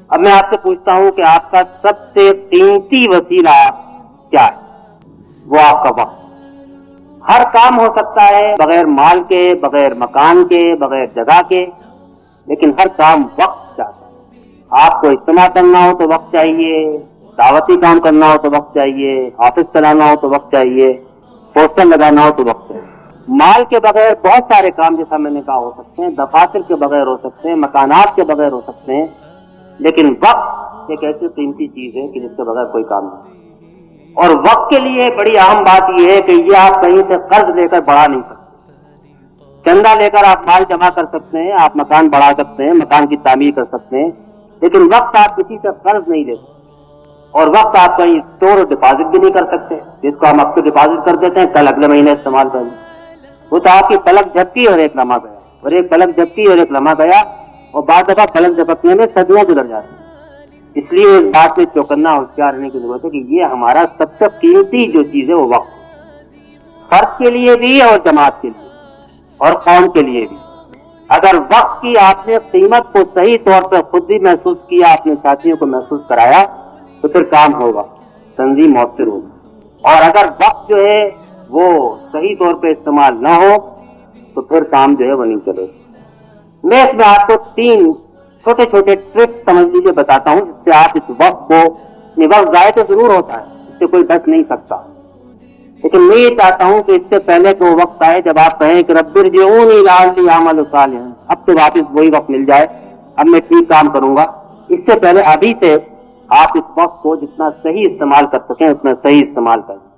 اب میں آپ سے پوچھتا ہوں کہ آپ کا سب سے قیمتی وسیلہ کیا ہے؟ وہ آپ کا وقت۔ ہر کام ہو سکتا ہے بغیر مال کے، بغیر مکان کے، بغیر جگہ کے، لیکن ہر کام وقت چاہتا ہے۔ آپ کو اجتماع کرنا ہو تو وقت چاہیے، دعوتی کام کرنا ہو تو وقت چاہیے، آفس چلانا ہو تو وقت چاہیے، پوسٹر لگانا ہو تو وقت چاہیے۔ مال کے بغیر بہت سارے کام جیسا میں نے کہا ہو سکتے ہیں، دفاتر کے بغیر ہو سکتے ہیں، مکانات کے بغیر ہو سکتے ہیں، لیکن وقت ایک ایسی قیمتی چیز ہے کہ جس کے بغیر کوئی کام نہیں۔ اور وقت کے لیے بڑی اہم بات یہ ہے کہ یہ آپ کہیں سے قرض لے کر بڑھا نہیں سکتے۔ چندہ لے کر آپ مال جمع کر سکتے ہیں، آپ مکان بڑھا سکتے ہیں، مکان کی تعمیر کر سکتے ہیں، لیکن وقت آپ کسی سے قرض نہیں لے سکتے۔ اور وقت آپ کہیں اسٹور اور ڈپازٹ بھی نہیں کر سکتے، جس کو ہم اب سے ڈپازٹ کر دیتے ہیں کل اگلے مہینے استعمال کر لیں۔ وہ تو آپ کی پلک جھپکی اور ایک لمحہ گیا، اور ایک پلک جھپکی اور ایک لمحہ گیا، اور بعض دفعہ پلک جھپکنے میں صدیاں گزر جاتی ہیں۔ اس لیے اس بات میں چوکنا ہوشیار رہنے کی ضرورت ہے کہ یہ ہمارا سب سے قیمتی جو چیز ہے وہ وقت ہے، فرد کے لیے بھی اور جماعت کے لیے اور قوم کے لیے بھی۔ اگر وقت کی آپ نے قیمت کو صحیح طور پر خود بھی محسوس کیا، اپنے ساتھیوں کو محسوس کرایا، تو پھر کام ہوگا، تنظیم مؤثر ہوگی۔ اور اگر وقت جو ہے وہ صحیح طور پہ استعمال نہ ہو تو پھر کام جو ہے وہ نہیں چلے گا۔ میں اس میں آپ کو 3 چھوٹے چھوٹے ٹرکس سمجھ لیجیے بتاتا ہوں، جس سے آپ اس وقت کو، وقت ضائع تو ضرور ہوتا ہے، اس سے کوئی بچ نہیں سکتا، لیکن میں یہ چاہتا ہوں کہ اس سے پہلے کہ وہ وقت آئے جب آپ کہیں کہ رب ارجعونی لعلی اعمل صالحا، اب تو واپس وہی وقت مل جائے، اب میں ٹھیک کام کروں گا، اس سے پہلے ابھی سے آپ اس وقت کو جتنا صحیح استعمال کر سکیں اتنا صحیح استعمال کریں۔